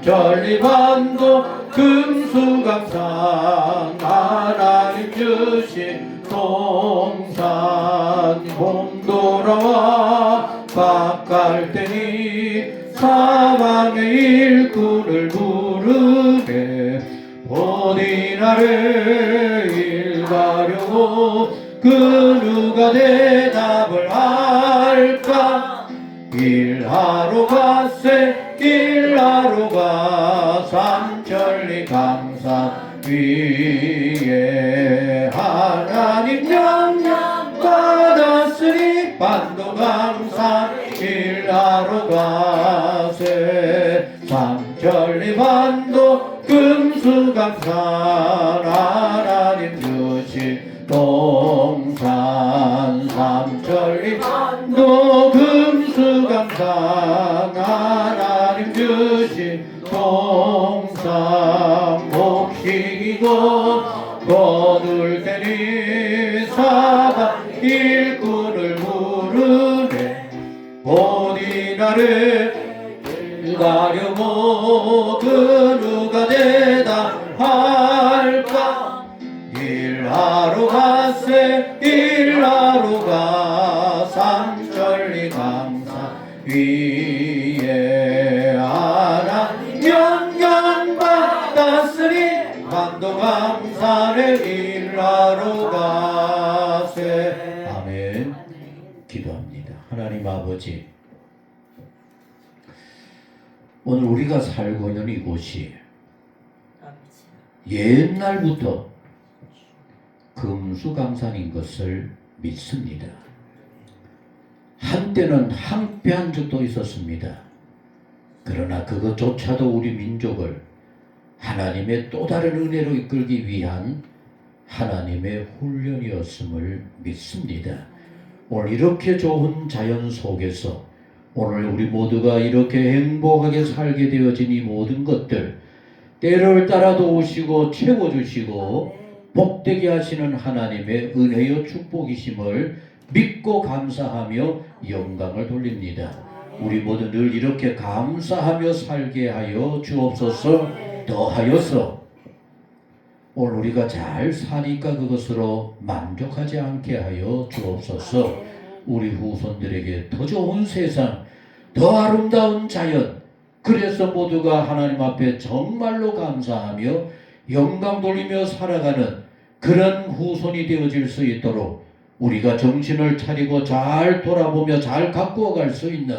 삼천리반도 금수강산 하나님 주신 동산 봄 돌아와 밭갈대니 사방의 일꾼을 부르네 어디 나를 일가려고 그 누가 대답을 할까 일하러 갔세 일하러 가 삼천리 강산 위에 하나님 영향 받았으니 반도 강산 일하러 가세 삼천리 반도 금수강산 하나님 주신 동산 삼천리 반도 금수강산 하나님 주신 동산 목식이고 거둘 테니 사방 일꾼을 부르네 어디 나를 가려고 그 누가 대답할까 일하러 갔세 일하러 가 삼천리 강산 위에 하나님 영향 받았으니 반도 강산에 일하러 가세 아멘. 기도합니다. 하나님 아버지 오늘 우리가 살고 있는 이곳이 옛날부터 금수강산인 것을 믿습니다. 한때는 항폐한 적도 있었습니다. 그러나 그것조차도 우리 민족을 하나님의 또 다른 은혜로 이끌기 위한 하나님의 훈련이었음을 믿습니다. 오늘 이렇게 좋은 자연 속에서 오늘 우리 모두가 이렇게 행복하게 살게 되어진 이 모든 것들 때를 따라 도우시고 채워주시고 복되게 하시는 하나님의 은혜요 축복이심을 믿고 감사하며 영광을 돌립니다. 우리 모두 늘 이렇게 감사하며 살게 하여 주옵소서. 더하여서 오늘 우리가 잘 사니까 그것으로 만족하지 않게 하여 주옵소서. 우리 후손들에게 더 좋은 세상, 더 아름다운 자연, 그래서 모두가 하나님 앞에 정말로 감사하며 영광 돌리며 살아가는 그런 후손이 되어질 수 있도록 우리가 정신을 차리고 잘 돌아보며 잘 가꾸어 갈 수 있는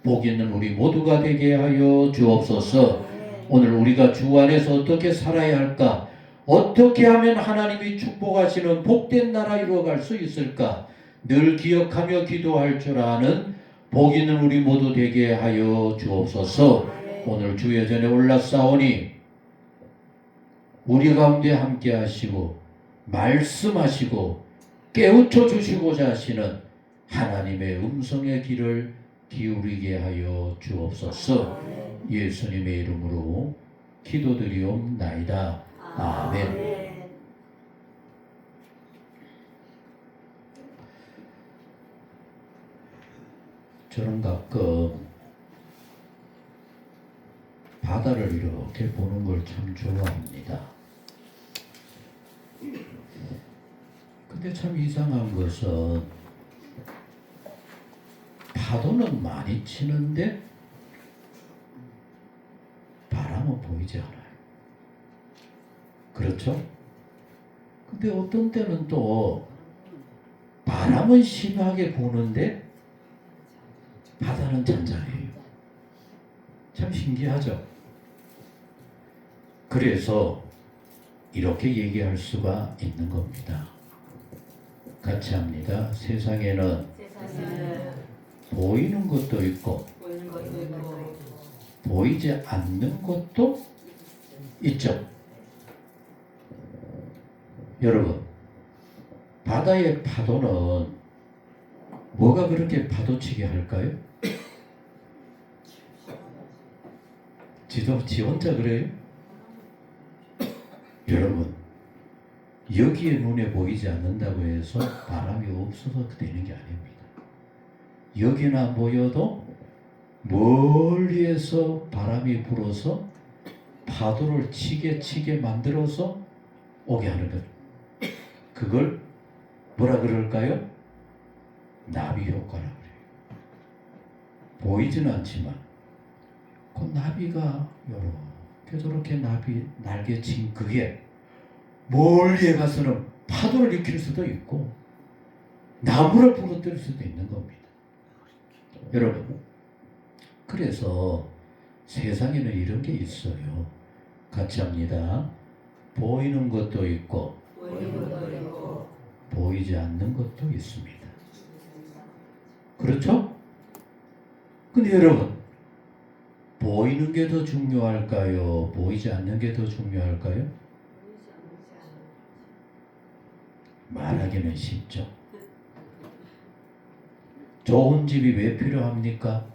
복 있는 우리 모두가 되게 하여 주옵소서. 오늘 우리가 주 안에서 어떻게 살아야 할까? 어떻게 하면 하나님이 축복하시는 복된 나라 이루어갈 수 있을까? 늘 기억하며 기도할 줄 아는 복 있는 우리 모두 되게 하여 주옵소서. 오늘 주 예전에 올라싸우니 우리 가운데 함께 하시고 말씀하시고 깨우쳐 주시고자 하시는 하나님의 음성의 귀를 기울이게 하여 주옵소서. 예수님의 이름으로 기도드리옵나이다. 아멘. 저는 가끔 바다를 이렇게 보는 걸 참 좋아합니다. 근데 참 이상한 것은 파도는 많이 치는데 바람은 보이지 않아요. 그렇죠? 근데 어떤 때는 또 바람은 심하게 부는데 바다는 잔잔해요. 참 신기하죠? 그래서 이렇게 얘기할 수가 있는 겁니다. 같이 합니다. 세상에는 보이는 것도 있고 보이지 않는 것도 있죠. 여러분, 바다의 파도는 뭐가 그렇게 파도치게 할까요? 지 혼자 그래요? 여러분, 여기에 눈에 보이지 않는다고 해서 바람이 없어서 되는 게 아닙니다. 여기나 모여도 멀리에서 바람이 불어서 파도를 치게 만들어서 오게 하는 것. 그걸 뭐라 그럴까요? 나비 효과라 그래요. 보이지는 않지만 그 나비가 요렇게 저렇게 나비 날개 친 그게 멀리에 가서는 파도를 일으킬 수도 있고 나무를 부러뜨릴 수도 있는 겁니다. 여러분, 그래서 세상에는 이런 게 있어요. 같이 합니다. 보이는 것도 있고 보이지 않는 것도 있습니다. 그렇죠? 근데 여러분, 보이는 게 더 중요할까요? 보이지 않는 게 더 중요할까요? 말하기는 쉽죠. 좋은 집이 왜 필요합니까?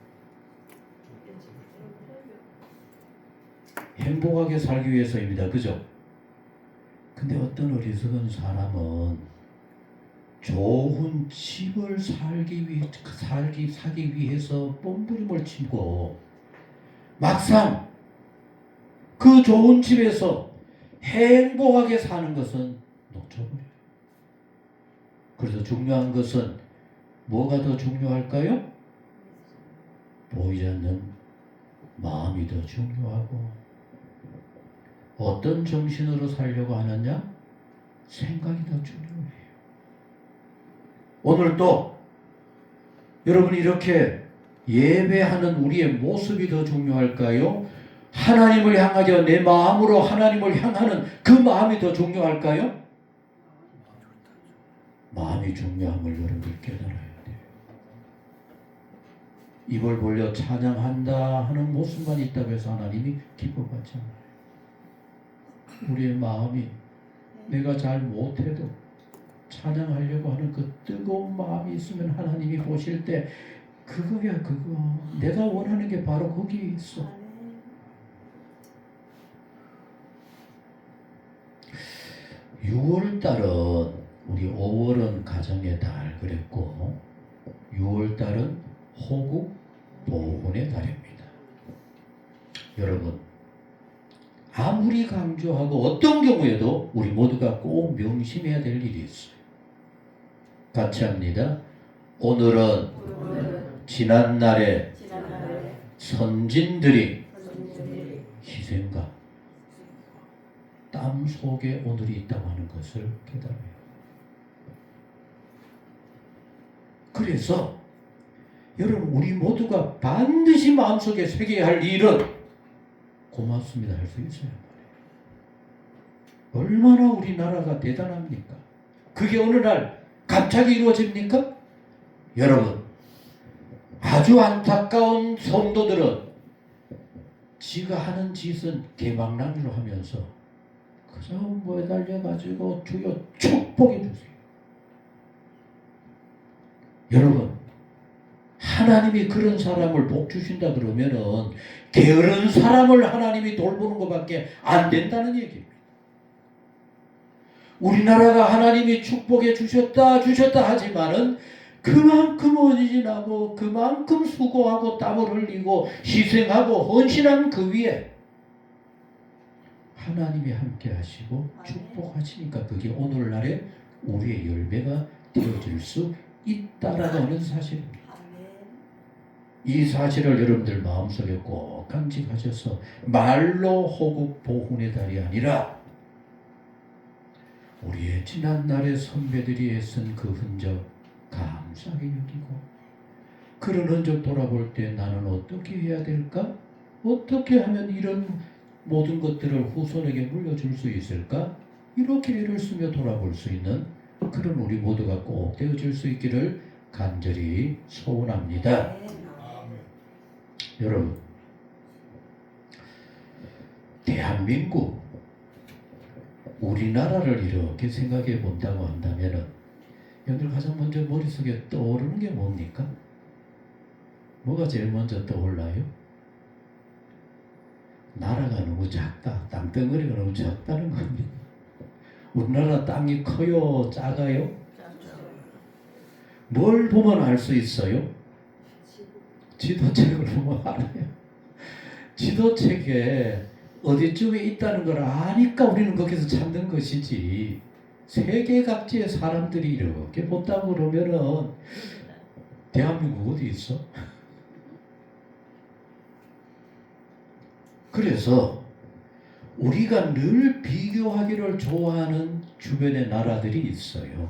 행복하게 살기 위해서입니다. 그죠? 근데 어떤 어리석은 사람은 좋은 집을 사기 위해서 몸부림을 치고 막상 그 좋은 집에서 행복하게 사는 것은 놓쳐버려요. 그래서 중요한 것은 뭐가 더 중요할까요? 보이지 않는 마음이 더 중요하고, 어떤 정신으로 살려고 하느냐? 생각이 더 중요해요. 오늘 또 여러분 이렇게 예배하는 우리의 모습이 더 중요할까요? 하나님을 향하여 내 마음으로 하나님을 향하는 그 마음이 더 중요할까요? 마음이 중요함을 여러분들 깨달아야 돼요. 입을 벌려 찬양한다 하는 모습만 있다고 해서 하나님이 기뻐하지 않아요. 우리의 마음이 내가 잘 못해도 찬양하려고 하는 그 뜨거운 마음이 있으면 하나님이 보실 때 그거야 그거. 내가 원하는 게 바로 거기에 있어. 6월달은 우리 5월은 가정의 달 그랬고 6월달은 호국 보훈의 달입니다. 여러분, 아무리 강조하고 어떤 경우에도 우리 모두가 꼭 명심해야 될 일이 있어요. 같이 합니다. 오늘은 지난날에 선진들이 희생과 땀 속에 오늘이 있다고 하는 것을 깨달아요. 그래서 여러분, 우리 모두가 반드시 마음속에 새겨야 할 일은 고맙습니다 할 수 있어야 말이에요. 얼마나 우리나라가 대단합니까? 그게 어느 날 갑자기 이루어집니까? 여러분, 아주 안타까운 성도들은 지가 하는 짓은 개망랑으로 하면서 그저 매달려가지고 주여 축복해 주세요. 여러분, 하나님이 그런 사람을 복 주신다 그러면은 게으른 사람을 하나님이 돌보는 것밖에 안 된다는 얘기입니다. 우리나라가 하나님이 축복해 주셨다 하지만은 그만큼 헌신하고 그만큼 수고하고 땀을 흘리고 희생하고 헌신한 그 위에 하나님이 함께 하시고 축복하시니까 그게 오늘날의 우리의 열매가 되어질 수 있다라고 하는 사실입니다. 이 사실을 여러분들 마음속에 꼭 간직하셔서 말로 호국 보훈의 달이 아니라 우리의 지난날의 선배들이 애쓴 그 흔적 감사하게 여기고, 그런 흔적 돌아볼 때 나는 어떻게 해야 될까? 어떻게 하면 이런 모든 것들을 후손에게 물려줄 수 있을까? 이렇게 애를 쓰며 돌아볼 수 있는 그런 우리 모두가 꼭 되어질 수 있기를 간절히 소원합니다. 여러분, 대한민국, 우리나라를 이렇게 생각해 본다고 한다면은 여러분들 가장 먼저 머릿속에 떠오르는 게 뭡니까? 뭐가 제일 먼저 떠올라요? 나라가 너무 작다. 땅덩어리가 너무 작다는 겁니다. 우리나라 땅이 커요? 작아요? 뭘 보면 알 수 있어요? 지도책을 보면 알아요. 지도책에 어디쯤에 있다는 걸 아니까 우리는 거기서 찾는 것이지. 세계 각지의 사람들이 이렇게 본다고 그러면은 대한민국 어디 있어? 그래서 우리가 늘 비교하기를 좋아하는 주변의 나라들이 있어요.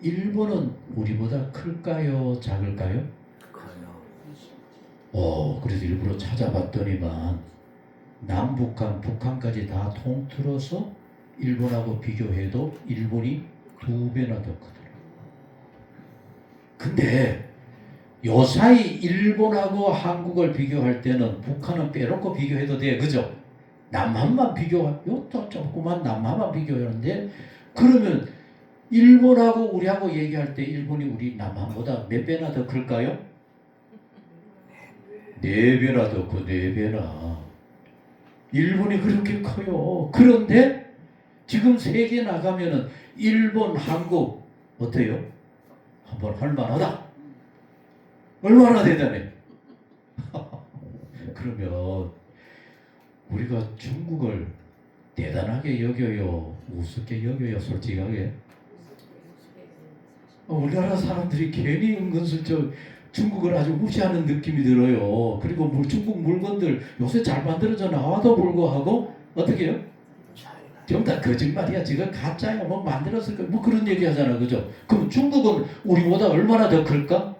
일본은 우리보다 클까요? 작을까요? 그래서 일부러 찾아봤더니만 남북한, 북한까지 다 통틀어서 일본하고 비교해도 일본이 2배나 더 크더라고요. 근데 요사이 일본하고 한국을 비교할 때는 북한은 빼놓고 비교해도 돼. 그죠? 남한만 요또 조그만 남한만 비교하는데, 그러면 일본하고 우리하고 얘기할 때 일본이 우리 남한보다 몇 배나 더 클까요? 4배나 더 커. 4배나. 일본이 그렇게 커요. 그런데 지금 세계 나가면은 일본, 한국 어때요? 한번 할만하다. 얼마나 대단해. 그러면 우리가 중국을 대단하게 여겨요? 우습게 여겨요? 솔직하게? 우리나라 사람들이 괜히 은근슬쩍 중국을 아주 무시하는 느낌이 들어요. 그리고 중국 물건들 요새 잘 만들어져 나와도 불구하고 어떻게 해요? 전부 다 거짓말이야. 지금 가짜야. 뭐 만들었을 거. 뭐 그런 얘기 하잖아. 그죠? 그럼 중국은 우리보다 얼마나 더 클까?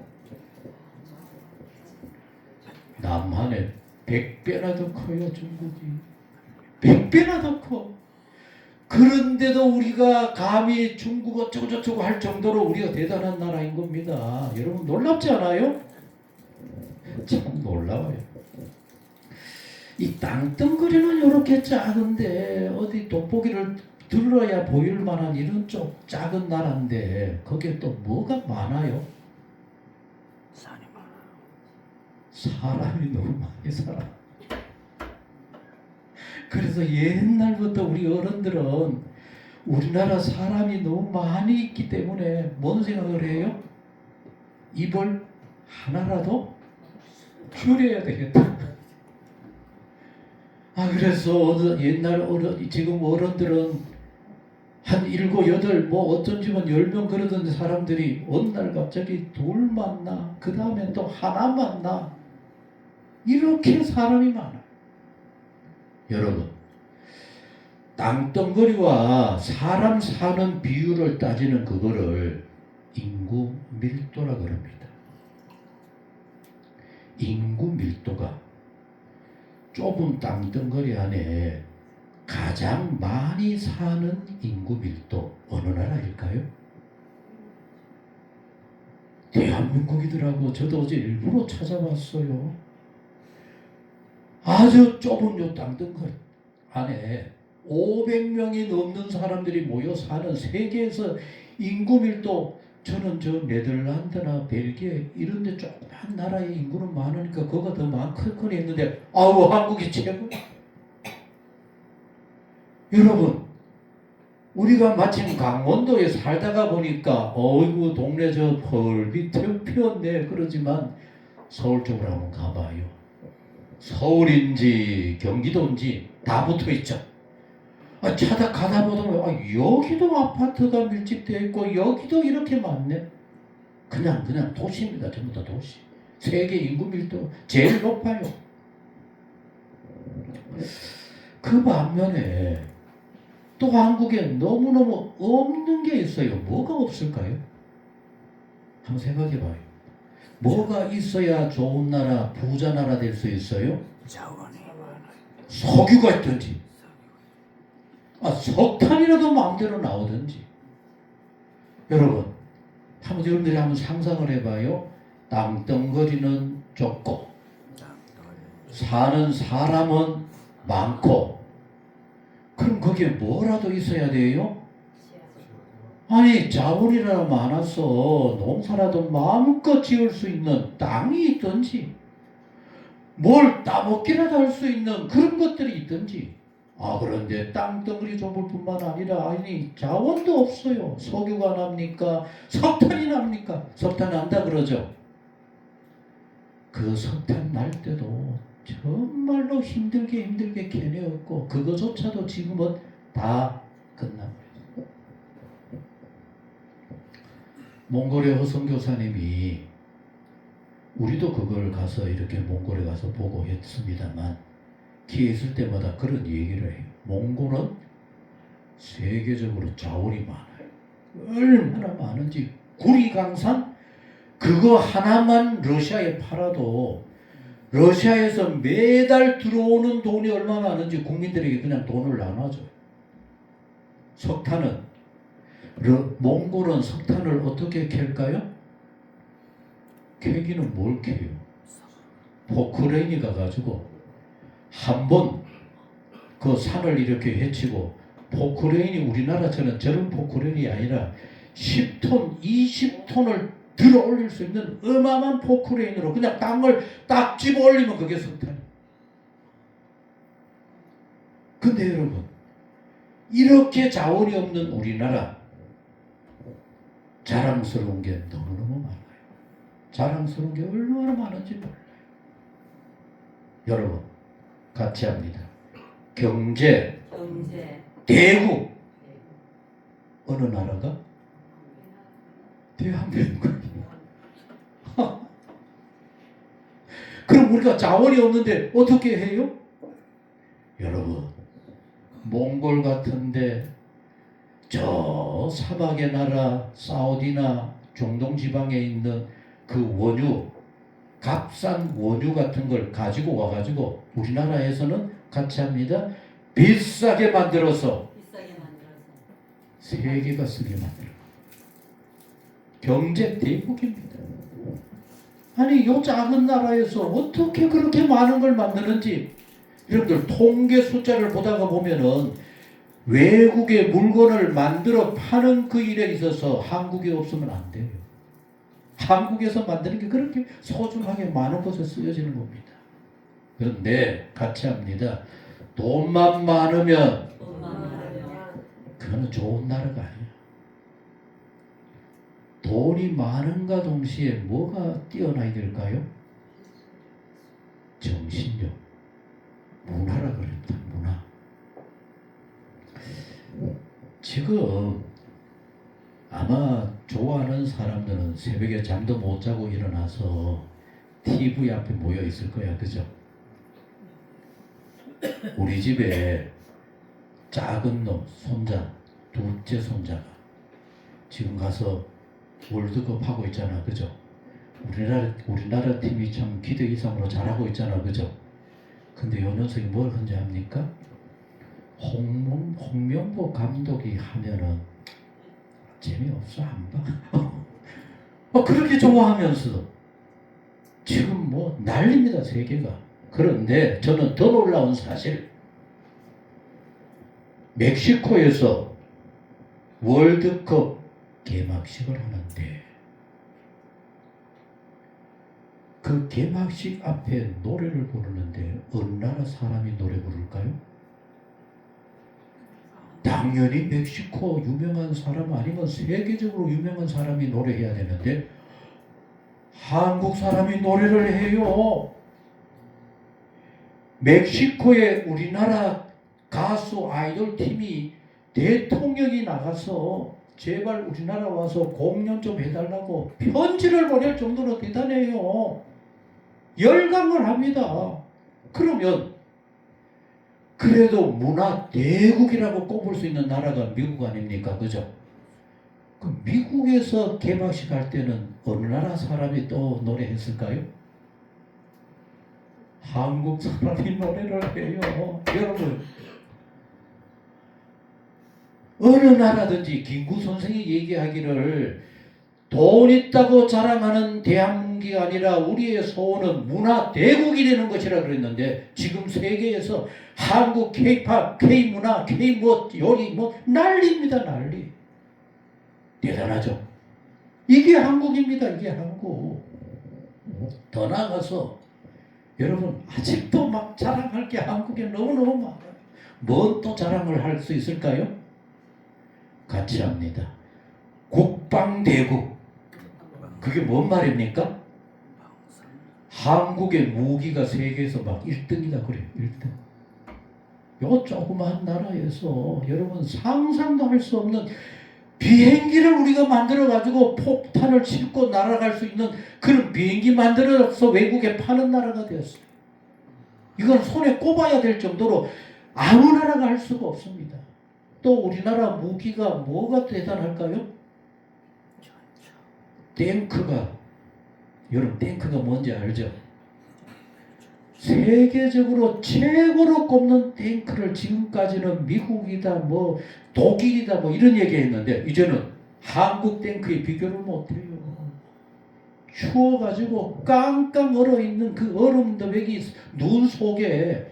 남한에 100배나 더 커요. 중국이 100배나 더 커. 그런데도 우리가 감히 중국 어쩌고저쩌고 할 정도로 우리가 대단한 나라인 겁니다. 여러분 놀랍지 않아요? 참 놀라워요. 이 땅덩어리는 이렇게 작은데 어디 돋보기를 들러야 보일 만한 이런 좀 작은 나라인데 거기에 또 뭐가 많아요? 산이 많아요. 사람이 너무 많이 살아. 그래서 옛날부터 우리 어른들은 우리나라 사람이 너무 많이 있기 때문에 뭔 생각을 해요? 입을 하나라도 줄여야 되겠다. 그래서 옛날 지금 어른들은 한 7, 8, 뭐 어떤 집은 10명 그러던 사람들이 어느 날 갑자기 둘 만나, 그 다음에 또 하나 만나. 이렇게 사람이 많아. 여러분, 땅덩어리와 사람 사는 비율을 따지는 그거를 인구 밀도라 그럽니다. 인구 밀도가 좁은 땅덩어리 안에 가장 많이 사는 인구 밀도 어느 나라일까요? 대한민국이더라고. 저도 어제 일부러 찾아봤어요. 아주 좁은 요 땅덩어리 안에 500명이 넘는 사람들이 모여 사는 세계에서 인구 밀도, 저는 저 네덜란드나 벨기에 이런 데 조그만 나라의 인구는 많으니까 그거가 더 많거니 했는데 한국이 최고. 여러분, 우리가 마침 강원도에 살다가 보니까 어이구 동네 저 펄비 피었네 그러지만 서울 쪽으로 한번 가봐요. 서울인지 경기도인지 다 붙어있죠. 차다 가다 보면 여기도 아파트가 밀집되어 있고 여기도 이렇게 많네. 그냥 도시입니다. 전부 다 도시. 세계 인구 밀도 제일 높아요. 그 반면에 또 한국에 너무너무 없는 게 있어요. 뭐가 없을까요? 한번 생각해봐요. 뭐가 있어야 좋은 나라, 부자 나라 될 수 있어요? 자원이 많아요. 석유가 있든지, 석탄이라도 마음대로 나오든지. 여러분, 여러분들이 한번 상상을 해봐요. 땅덩어리는 좁고 사는 사람은 많고, 그럼 거기에 뭐라도 있어야 돼요? 자원이라도 많아서 농사라도 마음껏 지을 수 있는 땅이 있든지, 뭘 따먹기라도 할 수 있는 그런 것들이 있든지. 그런데 땅덩어리 좁을 뿐만 아니라 자원도 없어요. 석유가 납니까? 석탄이 납니까? 석탄 난다 그러죠. 그 석탄 날 때도 정말로 힘들게 캐내었고 그거조차도 지금은 다 끝나버렸어요. 몽골의 허성교사님이 우리도 그걸 가서 이렇게 몽골에 가서 보고 했습니다만 기회 있을 때마다 그런 얘기를 해요. 몽골은 세계적으로 자원이 많아요. 얼마나 많은지 구리강산 그거 하나만 러시아에 팔아도 러시아에서 매달 들어오는 돈이 얼마나 많은지 국민들에게 그냥 돈을 나눠줘요. 석탄은 몽골은 석탄을 어떻게 캘까요? 캐기는 뭘 캐요? 포크레인이 가가지고 한 번 그 산을 이렇게 헤치고 포크레인이 우리나라처럼 저런 포크레인이 아니라 10톤, 20톤을 들어 올릴 수 있는 어마어마한 포크레인으로 그냥 땅을 딱 집어 올리면 그게 석탄이에요. 근데 여러분 이렇게 자원이 없는 우리나라 자랑스러운 게 너무너무 많아요. 자랑스러운 게 얼마나 많은지 몰라요. 여러분 같이 합니다. 경제, 대국 어느 나라가? 대한민국이에요. 그럼 우리가 자원이 없는데 어떻게 해요? 여러분 몽골 같은데 저 사막의 나라 사우디나 중동 지방에 있는 그 원유 값싼 원유 같은 걸 가지고 와가지고 우리나라에서는 같이 합니다. 비싸게 만들어서 세계가 쓰게 만들어. 경제 대국입니다. 아니 요 작은 나라에서 어떻게 그렇게 많은 걸 만드는지 여러분들 통계 숫자를 보다가 보면은 외국의 물건을 만들어 파는 그 일에 있어서 한국에 없으면 안 돼요. 한국에서 만드는 게 그렇게 소중하게 많은 곳에 쓰여지는 겁니다. 그런데 같이 합니다. 돈만 많으면 그거는 좋은 나라가 아니에요. 돈이 많은가 동시에 뭐가 뛰어나야 될까요? 정신력, 문화라 그럽니다. 문화. 지금 아마 좋아하는 사람들은 새벽에 잠도 못 자고 일어나서 TV 앞에 모여 있을 거야. 그죠? 우리 집에 작은 놈, 손자, 둘째 손자가 지금 가서 월드컵 하고 있잖아. 그죠? 우리나라 팀이 참 기대 이상으로 잘하고 있잖아. 그죠? 근데 요 녀석이 뭘 하는지 압니까? 홍명보 감독이 하면은 재미없어 안 봐. 그렇게 좋아하면서 지금 뭐 난립니다 세계가. 그런데 저는 더 놀라운 사실 멕시코에서 월드컵 개막식을 하는데 그 개막식 앞에 노래를 부르는데 어느 나라 사람이 노래 부를까요? 당연히 멕시코 유명한 사람 아니면 세계적으로 유명한 사람이 노래해야 되는데 한국 사람이 노래를 해요. 멕시코에 우리나라 가수 아이돌 팀이 대통령이 나가서 제발 우리나라 와서 공연 좀 해달라고 편지를 보낼 정도로 대단해요. 열광을 합니다. 그러면 그래도 문화 대국이라고 꼽을 수 있는 나라가 미국 아닙니까? 그죠? 그 미국에서 개막식 할 때는 어느 나라 사람이 또 노래했을까요? 한국 사람이 노래를 해요. 여러분 어느 나라든지 김구 선생이 얘기하기를 돈 있다고 자랑하는 대한민국이 아니라 우리의 소원은 문화 대국이 되는 것이라 그랬는데 지금 세계에서 한국 K-팝, K-문화, K-뭐 요리 뭐 난리입니다. 난리. 대단하죠. 이게 한국입니다. 이게 한국. 더 나아가서 여러분 아직도 막 자랑할 게 한국에 너무너무 많아요. 뭔 또 자랑을 할 수 있을까요? 같이 합니다. 국방대국. 그게 뭔 말입니까? 한국의 무기가 세계에서 막 1등이다 그래요. 1등. 요 조그만 나라에서 여러분 상상도 할 수 없는 비행기를 우리가 만들어 가지고 폭탄을 싣고 날아갈 수 있는 그런 비행기 만들어서 외국에 파는 나라가 되었어요. 이건 손에 꼽아야 될 정도로 아무 나라가 할 수가 없습니다. 또 우리나라 무기가 뭐가 대단할까요? 탱크가, 여러분 탱크가 뭔지 알죠? 세계적으로 최고로 꼽는 탱크를 지금까지는 미국이다 뭐 독일이다 뭐 이런 얘기했는데 이제는 한국 탱크에 비교를 못해요. 추워가지고 깡깡 얼어있는 그 얼음더백이 눈 속에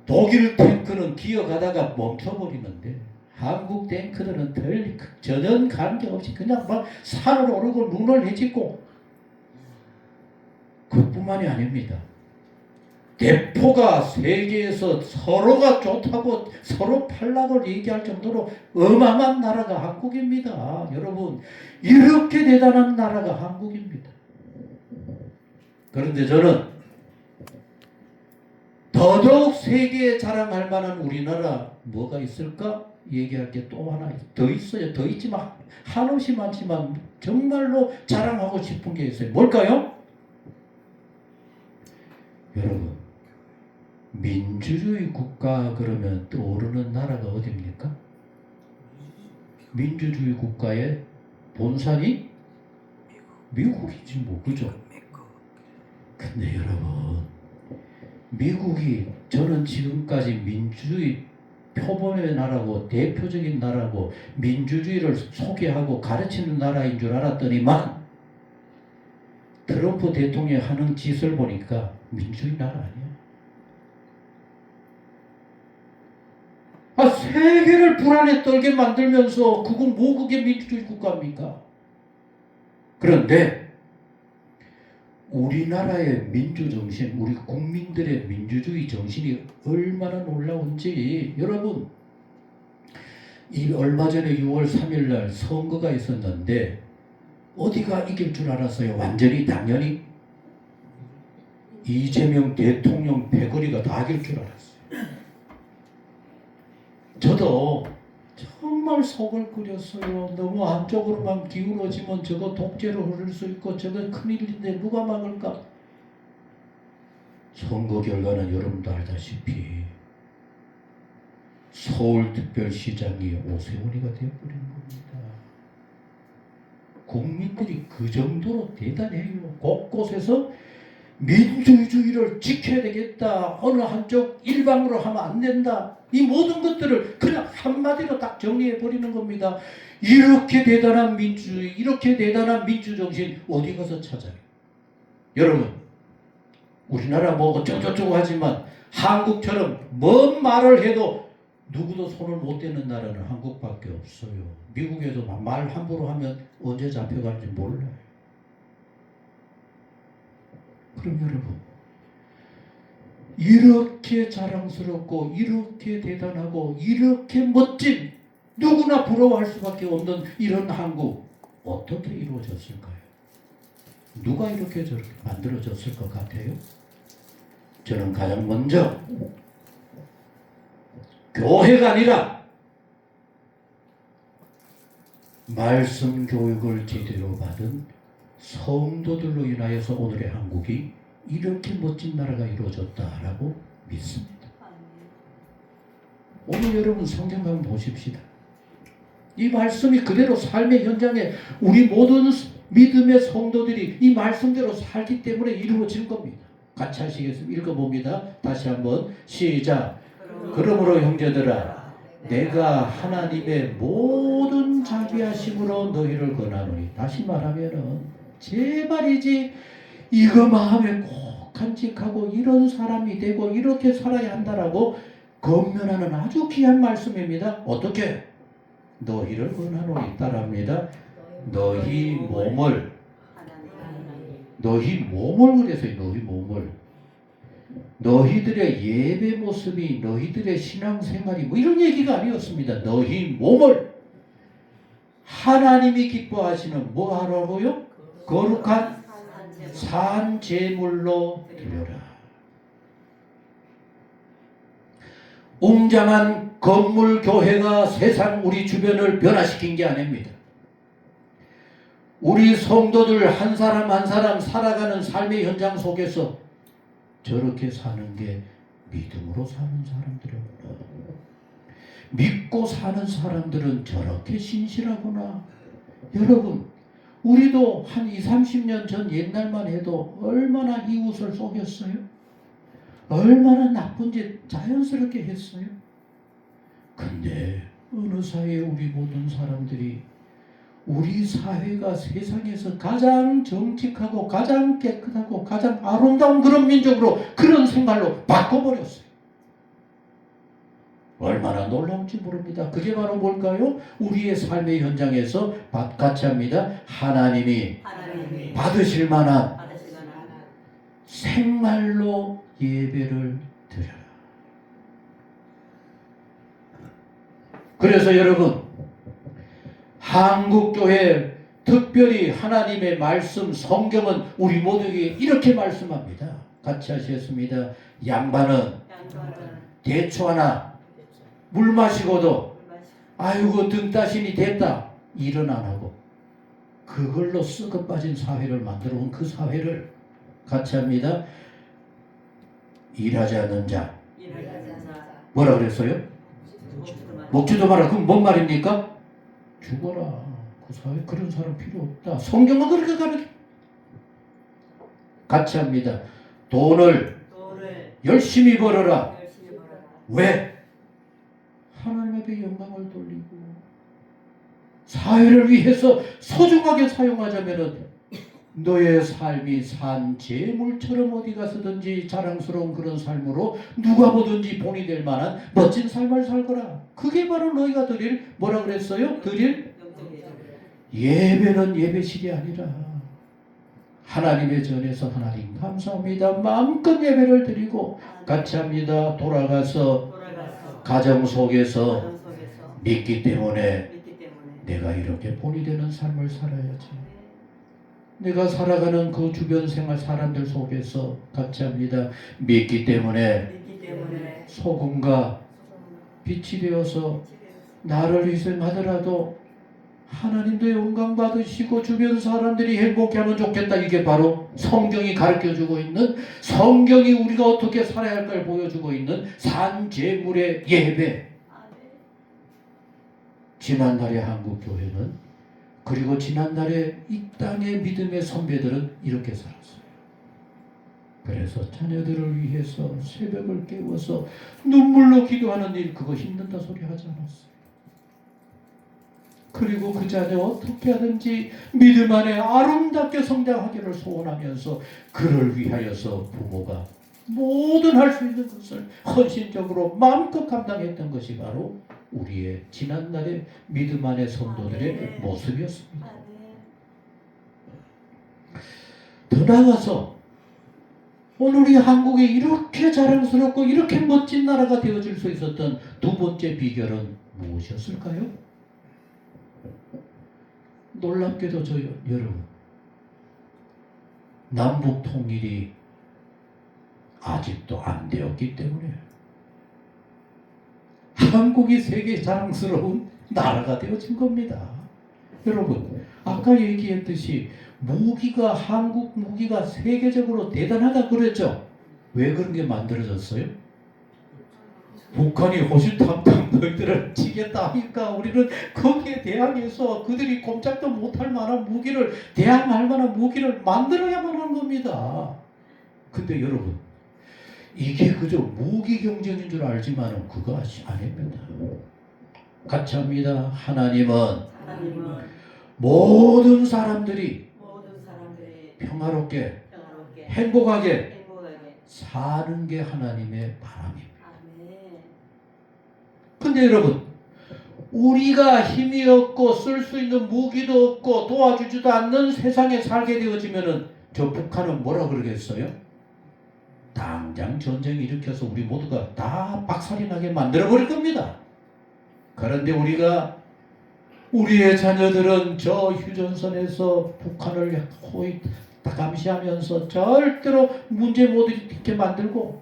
독일 탱크는 기어가다가 멈춰버리는데 한국 탱크들은 전혀 관계없이 그냥 막 산을 오르고 눈을 헤집고 그뿐만이 아닙니다. 대포가 세계에서 서로가 좋다고 서로 팔락을 얘기할 정도로 어마어마한 나라가 한국입니다. 여러분 이렇게 대단한 나라가 한국입니다. 그런데 저는 더더욱 세계에 자랑할 만한 우리나라 뭐가 있을까? 얘기할 게 또 하나 더 있어요. 더 있지만 한없이 많지만 정말로 자랑하고 싶은 게 있어요. 뭘까요? 여러분 민주주의 국가 그러면 떠오르는 나라가 어디입니까? 민주주의 국가의 본산이 미국이지 뭐 그죠? 근데 여러분 미국이 저는 지금까지 민주주의 표본의 나라고 대표적인 나라고 민주주의를 소개하고 가르치는 나라인 줄 알았더니만 트럼프 대통령이 하는 짓을 보니까 민주주의 나라 아니야. 세계를 불안에 떨게 만들면서 그건 뭐 그게 민주주의 국가입니까? 그런데 우리나라의 민주정신, 우리 국민들의 민주주의 정신이 얼마나 놀라운지 여러분 이 얼마 전에 6월 3일 날 선거가 있었는데 어디가 이길 줄 알았어요? 완전히 당연히 이재명 대통령 패거리가 다 이길 줄 알았어요. 저도 정말 속을 끓였어요. 너무 한쪽으로만 기울어지면 저거 독재로 흐를 수 있고 저거 큰일인데 누가 막을까? 선거 결과는 여러분도 알다시피 서울특별시장이 오세훈이가 되어버린 겁니다. 국민들이 그 정도로 대단해요. 곳곳에서 민주주의를 지켜야 되겠다. 어느 한쪽 일방으로 하면 안 된다. 이 모든 것들을 그냥 한마디로 딱 정리해 버리는 겁니다. 이렇게 대단한 민주주의, 이렇게 대단한 민주정신 어디 가서 찾아요? 여러분, 우리나라 뭐 어쩌고저쩌고 하지만 한국처럼 뭔 말을 해도 누구도 손을 못 대는 나라는 한국밖에 없어요. 미국에도 말 함부로 하면 언제 잡혀갈지 몰라요. 그럼 여러분 이렇게 자랑스럽고 이렇게 대단하고 이렇게 멋진 누구나 부러워할 수밖에 없는 이런 한국 어떻게 이루어졌을까요? 누가 이렇게 저렇게 만들어졌을 것 같아요? 저는 가장 먼저 교회가 아니라 말씀 교육을 제대로 받은 성도들로 인하여서 오늘의 한국이 이렇게 멋진 나라가 이루어졌다라고 믿습니다. 오늘 여러분 성경 한번 보십시다. 이 말씀이 그대로 삶의 현장에 우리 모든 믿음의 성도들이 이 말씀대로 살기 때문에 이루어진 겁니다. 같이 하시겠습니다. 읽어봅니다. 다시 한번 시작. 그러므로 형제들아 내가 하나님의 모든 자비하심으로 너희를 권하노니 다시 말하면은 제발이지 이거 마음에 꼭 간직하고 이런 사람이 되고 이렇게 살아야 한다라고 권면하는 아주 귀한 말씀입니다. 어떻게? 너희를 권하노니 따라합니다. 너희 몸을 그래서요. 너희 몸을 너희들의 예배 모습이 너희들의 신앙생활이 뭐 이런 얘기가 아니었습니다. 너희 몸을 하나님이 기뻐하시는 뭐 하라고요? 거룩한 산 제물로 드려라. 웅장한 건물 교회가 세상 우리 주변을 변화시킨 게 아닙니다. 우리 성도들 한 사람 한 사람 살아가는 삶의 현장 속에서 저렇게 사는 게 믿음으로 사는 사람들이구나. 믿고 사는 사람들은 저렇게 신실하구나. 여러분, 우리도 한 20, 30년 전 옛날만 해도 얼마나 이웃을 속였어요? 얼마나 나쁜 짓 자연스럽게 했어요? 근데 어느 사이에 우리 모든 사람들이 우리 사회가 세상에서 가장 정직하고 가장 깨끗하고 가장 아름다운 그런 민족으로 그런 생활로 바꿔버렸어요. 얼마나 놀라운지 모릅니다. 그게 바로 뭘까요? 우리의 삶의 현장에서 같이 합니다. 하나님이 받으실 만한 생말로 예배를 드려라. 그래서 여러분, 한국교회 특별히 하나님의 말씀 성경은 우리 모두에게 이렇게 말씀합니다. 같이 하시겠습니다. 양반은 대추 하나 물 마시고도 아이고 등 따신이 됐다 일은 안 하고 그걸로 썩어 빠진 사회를 만들어 온 그 사회를 같이 합니다. 일하지 않는 자 뭐라 그랬어요? 먹지도 마라. 그럼 뭔 말입니까? 죽어라. 그 사회 그런 사람 필요 없다. 성경은 그렇게 가르쳐. 같이 합니다. 돈을 열심히 벌어라. 왜? 하나님에게 영광을 돌리고 사회를 위해서 소중하게 사용하자면은 너의 삶이 산 재물처럼 어디 가서든지 자랑스러운 그런 삶으로 누가 보든지 본이 될 만한 멋진 삶을 살거라. 그게 바로 너희가 드릴 뭐라 그랬어요? 드릴 예배는 예배실이 아니라 하나님의 전에서 하나님 감사합니다. 마음껏 예배를 드리고 같이 합니다. 돌아가서 가정 속에서 믿기 때문에 내가 이렇게 본이 되는 삶을 살아야지. 내가 살아가는 그 주변 생활 사람들 속에서 같이 합니다. 믿기 때문에 소금과 빛이 되어서 나를 희생하더라도 하나님도 영광 받으시고 주변 사람들이 행복해하면 좋겠다. 이게 바로 성경이 가르쳐주고 있는, 성경이 우리가 어떻게 살아야 할까를 보여주고 있는 산제물의 예배. 지난날의 한국교회는, 그리고 지난날의 이 땅의 믿음의 선배들은 이렇게 살았어요. 그래서 자녀들을 위해서 새벽을 깨워서 눈물로 기도하는 일, 그거 힘든다 소리 하지 않았어요. 그리고 그 자녀 어떻게 하든지 믿음 안에 아름답게 성장하기를 소원하면서 그를 위하여서 부모가 모든 할 수 있는 것을 헌신적으로 마음껏 감당했던 것이 바로 우리의 지난날의 믿음 안의 성도들의 모습이었습니다. 더 나아가서 오늘 우리 한국이 이렇게 자랑스럽고 이렇게 멋진 나라가 되어질 수 있었던 두 번째 비결은 무엇이었을까요? 놀랍게도 여러분, 남북 통일이 아직도 안 되었기 때문에 한국이 세계 자랑스러운 나라가 되어진 겁니다. 여러분, 아까 얘기했듯이 한국 무기가 세계적으로 대단하다 그랬죠? 왜 그런 게 만들어졌어요? 북한이 호시탐탐 너희들을 치겠다 하니까 우리는 거기에 대항해서 그들이 꼼짝도 못할 만한 무기를, 대항할 만한 무기를 만들어야만 하는 겁니다. 근데 여러분, 이게 그저 무기 경쟁인 줄 알지만은 그거 아닙니다. 같이 합니다. 하나님은 모든 사람들이 평화롭게 행복하게 사는 게 하나님의 바람입니다. 근데 여러분, 우리가 힘이 없고 쓸 수 있는 무기도 없고 도와주지도 않는 세상에 살게 되어지면은 저 북한은 뭐라 그러겠어요? 당장 전쟁 일으켜서 우리 모두가 다 박살이 나게 만들어버릴 겁니다. 그런데 우리의 자녀들은 저 휴전선에서 북한을 거의 다 감시하면서 절대로 문제 못 일으키게 만들고,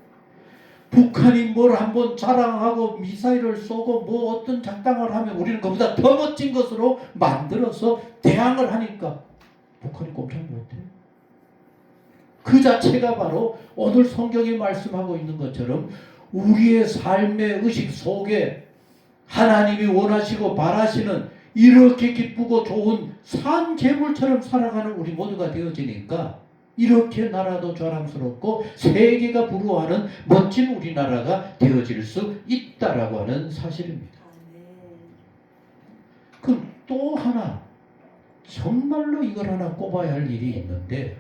북한이 뭘 한번 자랑하고 미사일을 쏘고 뭐 어떤 작당을 하면 우리는 그보다 더 멋진 것으로 만들어서 대항을 하니까 북한이 꼼짝 못해요. 그 자체가 바로 오늘 성경이 말씀하고 있는 것처럼 우리의 삶의 의식 속에 하나님이 원하시고 바라시는 이렇게 기쁘고 좋은 산 제물처럼 살아가는 우리 모두가 되어지니까 이렇게 나라도 자랑스럽고 세계가 부러워하는 멋진 우리나라가 되어질 수 있다라고 하는 사실입니다. 그럼 또 하나 정말로 이걸 하나 꼽아야 할 일이 있는데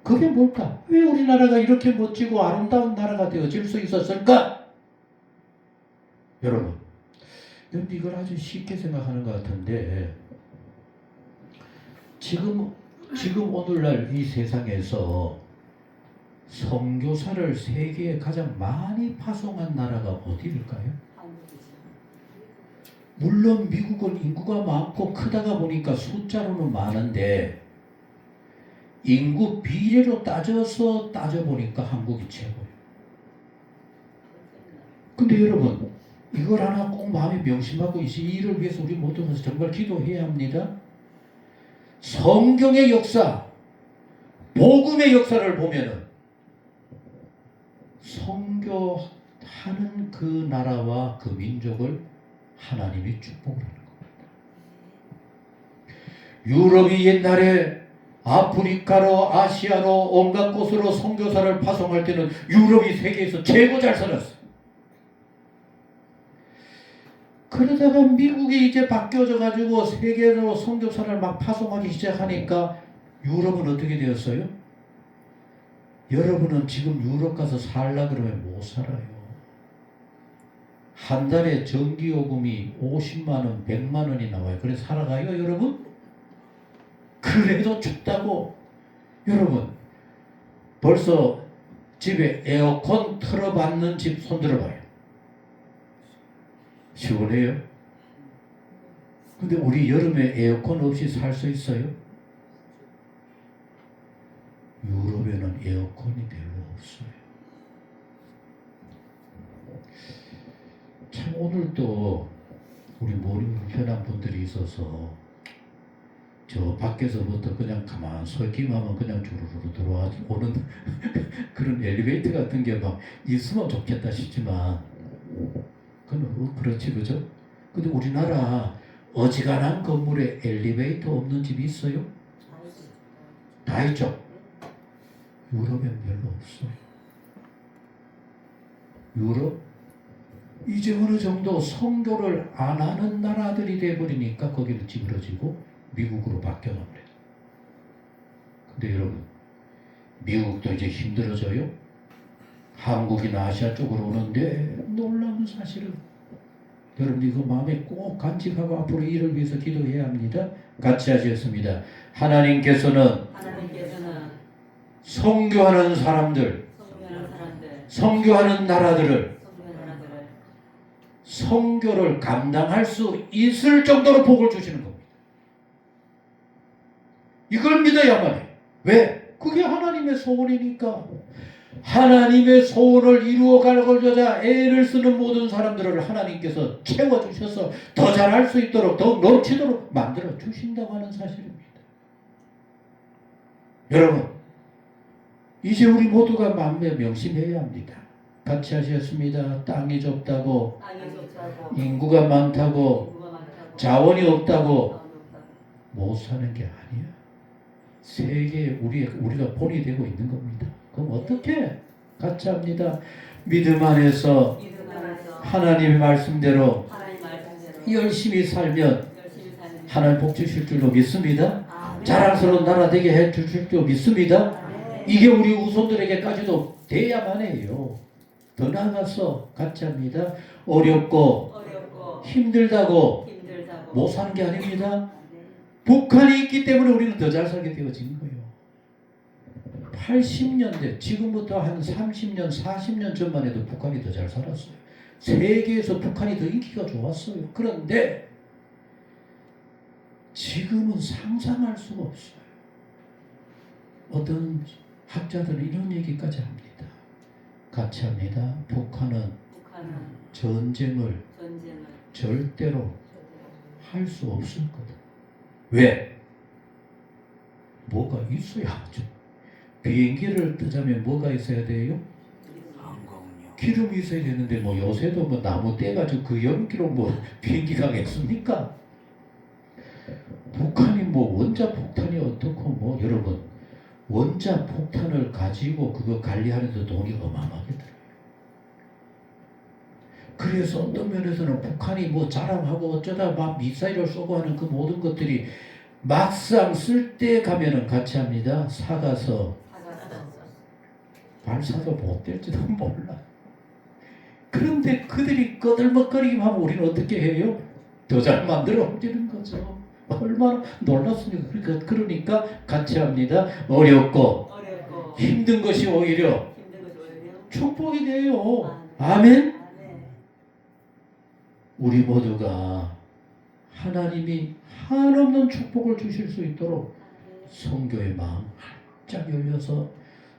그게 뭘까? 왜 우리나라가 이렇게 멋지고 아름다운 나라가 되어질 수 있었을까? 여러분 이걸 아주 쉽게 생각하는 것 같은데 지금 오늘날 이 세상에서 선교사를 세계에 가장 많이 파송한 나라가 어디일까요? 물론 미국은 인구가 많고 크다가 보니까 숫자로는 많은데 인구 비례로 따져보니까 한국이 최고예요. 근데 여러분 이걸 하나 꼭 마음에 명심하고 이 일을 위해서 우리 모두가 정말 기도해야 합니다. 성경의 역사, 복음의 역사를 보면은 선교하는 그 나라와 그 민족을 하나님이 축복을 하는 겁니다. 유럽이 옛날에 아프리카로 아시아로 온갖 곳으로 선교사를 파송할 때는 유럽이 세계에서 최고 잘 살았어요. 그러다가 미국이 이제 바뀌어져 가지고 세계로 선교사를 막 파송하기 시작하니까 유럽은 어떻게 되었어요? 여러분은 지금 유럽 가서 살라 그러면 못 살아요. 한 달에 전기요금이 50만 원, 100만 원이 나와요. 그래 살아가요, 여러분? 그래도 춥다고. 여러분, 벌써 집에 에어컨 틀어봤는 집 손들어봐요. 시원해요? 근데 우리 여름에 에어컨 없이 살 수 있어요? 유럽에는 에어컨이 별로 없어요. 참 오늘 또 우리 머리 불편한 분들이 있어서 저 밖에서부터 그냥 가만 서 있기만 하면 그냥 주르르 들어오는 그런 엘리베이터 같은 게 막 있으면 좋겠다 싶지만 그렇지 그죠? 근데 우리나라 어지간한 건물에 엘리베이터 없는 집이 있어요? 다 있죠? 유럽엔 별로 없어요. 유럽? 이제 어느 정도 선교를 안 하는 나라들이 돼버리니까 거기는 찌그러지고 미국으로 바뀌어버려요. 근데 여러분 미국도 이제 힘들어져요? 한국이나 아시아 쪽으로 오는데 놀라운 사실은 여러분 이거 마음에 꼭 간직하고 앞으로 이를 위해서 기도해야 합니다. 같이 하시겠습니다. 하나님께서는 선교하는 사람들, 선교하는 나라들을 선교를 감당할 수 있을 정도로 복을 주시는 겁니다. 이걸 믿어야만 해요. 왜? 그게 하나님의 소원이니까. 하나님의 소원을 이루어가고자 애를 쓰는 모든 사람들을 하나님께서 채워주셔서 더 잘할 수 있도록 더 넘치도록 만들어 주신다고 하는 사실입니다. 여러분 이제 우리 모두가 마음에 명심해야 합니다. 같이 하셨습니다. 땅이 좁다고, 인구가 많다고, 자원이 없다고 못 사는 게 아니야. 세계에 우리가 본이 되고 있는 겁니다. 그럼 어떻게? 같이 합니다. 믿음 안에서 하나님의 말씀대로 열심히 살면 하나님 복 주실 줄로 믿습니다. 자랑스러운 나라 되게 해 주실 줄 믿습니다. 이게 우리 후손들에게까지도 돼야만 해요. 더 나아가서 같이 합니다. 어렵고 힘들다고 못 사는 게 아닙니다. 북한이 있기 때문에 우리는 더 잘 살게 되어진 거예요. 80년대, 지금부터 한 30년, 40년 전만 해도 북한이 더 잘 살았어요. 세계에서 북한이 더 인기가 좋았어요. 그런데 지금은 상상할 수가 없어요. 어떤 학자들은 이런 얘기까지 합니다. 같이 합니다. 북한은 전쟁을 절대로 할 수 없을 거다. 왜? 뭐가 있어야죠. 비행기를 뜨자면 뭐가 있어야 돼요? 기름이 있어야 되는데 뭐 요새도 뭐 나무 떼가지고 그 연기로 뭐 비행기 가겠습니까? 북한이 뭐 원자 폭탄이 어떻고 뭐 여러분 원자 폭탄을 가지고 그거 관리하는데 돈이 어마어마하게 들어요. 그래서 어떤 면에서는 북한이 뭐 자랑하고 어쩌다 막 미사일을 쏘고 하는 그 모든 것들이 막상 쓸 때 가면은 같이 합니다. 사가서 발사도 못 될지도 몰라. 그런데 그들이 꺼들먹거리기만 하면 우리는 어떻게 해요? 더 잘 만들어 옮기는 거죠. 얼마나 놀랍습니까? 그러니까 같이 합니다. 어렵고 힘든 것이 오히려 축복이 돼요. 아멘. 우리 모두가 하나님이 한없는 축복을 주실 수 있도록 선교의 마음 활짝 열려서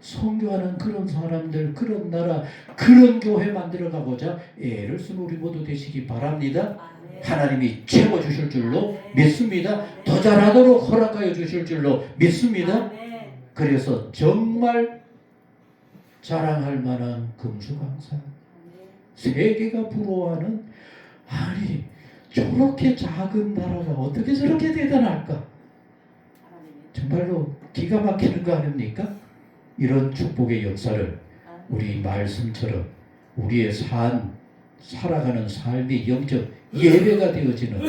선교하는 그런 사람들, 그런 나라, 그런 교회 만들어가고자 애를 쓴 우리 모두 되시기 바랍니다. 하나님이 채워주실 줄로 믿습니다. 더 잘하도록 허락하여 주실 줄로 믿습니다. 그래서 정말 자랑할 만한 금수강산, 세계가 부러워하는, 아니 저렇게 작은 나라가 어떻게 저렇게 대단할까? 정말로 기가 막히는 거 아닙니까? 이런 축복의 역사를 우리 말씀처럼 우리의 살아가는 삶이 영적 예배가 되어지는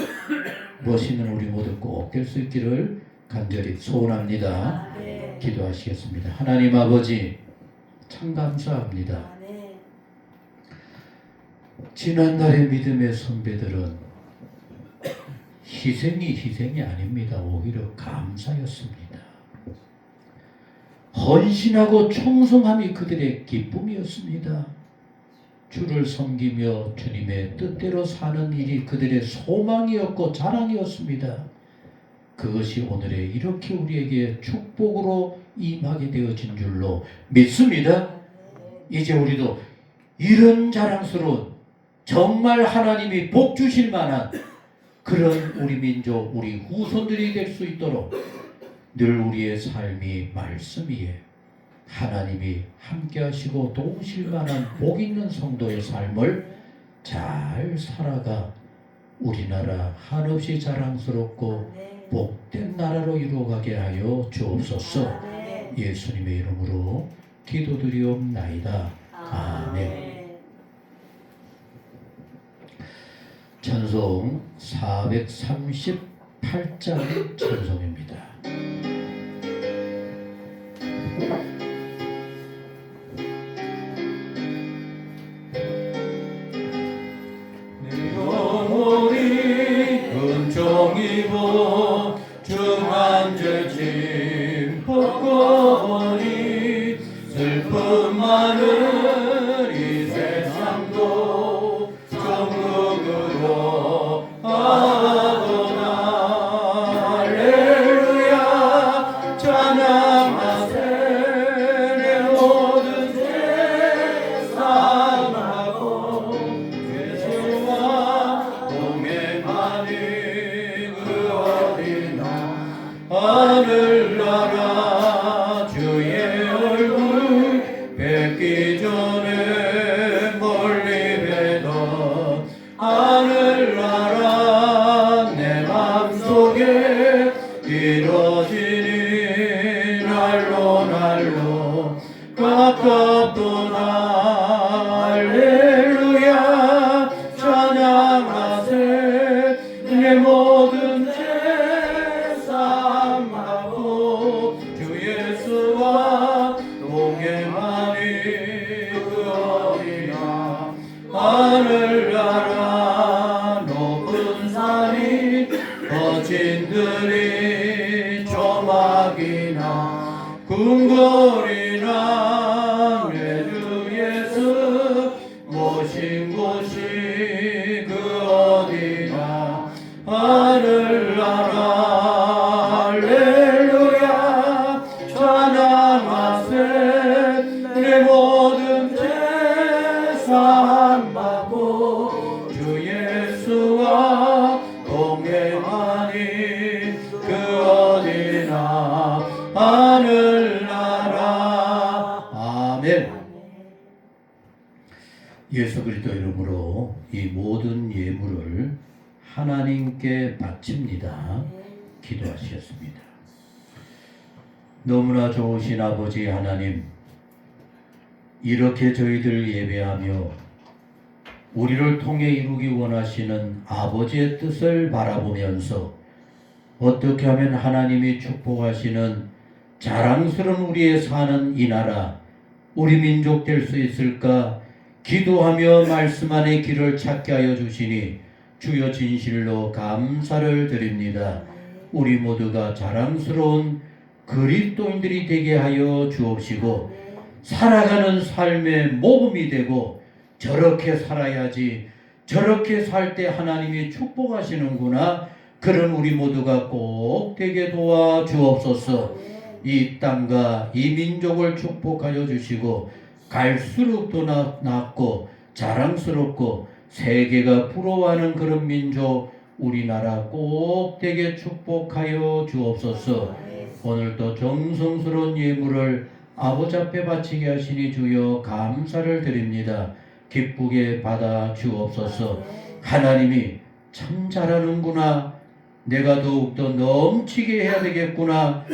멋있는 우리 모두 꼭 될 수 있기를 간절히 소원합니다. 기도하시겠습니다. 하나님 아버지 참 감사합니다. 지난날의 믿음의 선배들은 희생이 아닙니다. 오히려 감사였습니다. 헌신하고 충성함이 그들의 기쁨이었습니다. 주를 섬기며 주님의 뜻대로 사는 일이 그들의 소망이었고 자랑이었습니다. 그것이 오늘에 이렇게 우리에게 축복으로 임하게 되어진 줄로 믿습니다. 이제 우리도 이런 자랑스러운 정말 하나님이 복 주실 만한 그런 우리 민족, 우리 후손들이 될 수 있도록 늘 우리의 삶이 말씀 위에 하나님이 함께 하시고 도우실 만한 복 있는 성도의 삶을 잘 살아가 우리나라 한없이 자랑스럽고 복된 나라로 이루어가게 하여 주옵소서. 예수님의 이름으로 기도드리옵나이다. 아멘. 찬송 438장 찬송입니다. 내 영혼이 은총이고 중한 죄짐 벗고니 슬픔 많은 이 세상도 정국으로 하도다. 할렐루야 찬양하세. 내 모든 죄 사함하고 예수와 동행하니 그 어디나 하늘나라 주의 얼굴 뵙기 전에 멀리 뵈던 하늘나라 내 맘속에 이루어지니 날로 가깝도다. 할렐루야 찬양하세. 내 모든 죄 사함하고 주 예수와 동행하니 그 어디나 하늘나라 높은 산이 거친들이 조막이나 궁궐이나 내 주 예수 모신 곳이 그 어디나 하늘나라 할렐루야 찬양 예수 그리스도 이름으로 이 모든 예물을 하나님께 바칩니다. 기도하시겠습니다. 너무나 좋으신 아버지 하나님, 이렇게 저희들 예배하며 우리를 통해 이루기 원하시는 아버지의 뜻을 바라보면서 어떻게 하면 하나님이 축복하시는 자랑스러운 우리의 사는 이 나라, 우리 민족 될 수 있을까 기도하며 말씀 안의 길을 찾게 하여 주시니 주여 진실로 감사를 드립니다. 우리 모두가 자랑스러운 그리스도인들이 되게 하여 주옵시고 살아가는 삶의 모범이 되고 저렇게 살아야지, 저렇게 살 때 하나님이 축복하시는구나, 그런 우리 모두가 꼭 되게 도와 주옵소서. 이 땅과 이 민족을 축복하여 주시고 갈수록 더 낫고 자랑스럽고 세계가 부러워하는 그런 민족 우리나라 꼭 되게 축복하여 주옵소서. 오늘도 정성스러운 예물을 아버지 앞에 바치게 하시니 주여 감사를 드립니다. 기쁘게 받아 주옵소서. 하나님이 참 잘하는구나, 내가 더욱더 넘치게 해야 되겠구나,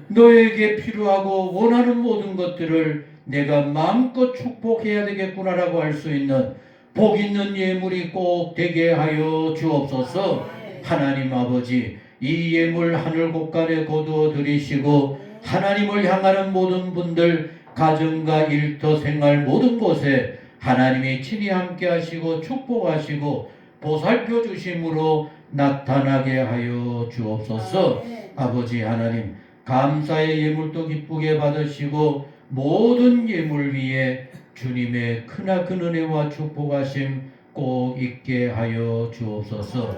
너에게 필요하고 원하는 모든 것들을 내가 마음껏 축복해야 되겠구나라고 할 수 있는 복 있는 예물이 꼭 되게 하여 주옵소서. 하나님 아버지, 이 예물 하늘 곳간에 거두어 드리시고 하나님을 향하는 모든 분들 가정과 일터 생활 모든 곳에 하나님이 친히 함께 하시고 축복하시고 보살펴 주심으로 나타나게 하여 주옵소서. 아버지 하나님, 감사의 예물도 기쁘게 받으시고 모든 예물 위에 주님의 크나큰 은혜와 축복하심 꼭 있게 하여 주옵소서.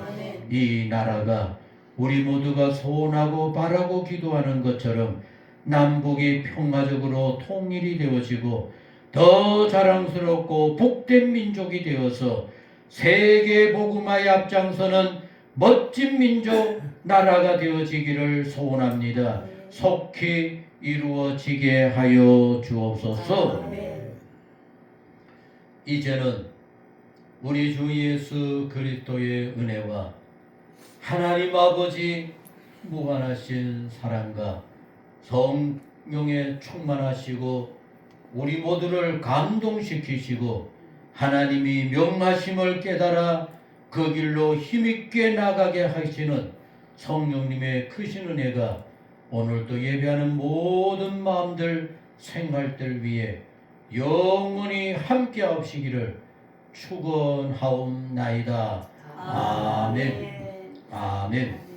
이 나라가 우리 모두가 소원하고 바라고 기도하는 것처럼 남북이 평화적으로 통일이 되어지고 더 자랑스럽고 복된 민족이 되어서 세계 복음화에 앞장서는 멋진 민족 나라가 되어지기를 소원합니다. 속히 이루어지게 하여 주옵소서. 이제는 우리 주 예수 그리스도의 은혜와 하나님 아버지 무한하신 사랑과 성령에 충만하시고 우리 모두를 감동시키시고 하나님이 명하심을 깨달아 그 길로 힘있게 나가게 하시는 성령님의 크신 은혜가 오늘도 예배하는 모든 마음들 생활들 위에 영원히 함께 하시기를 축원하옵나이다. 아멘. 아멘.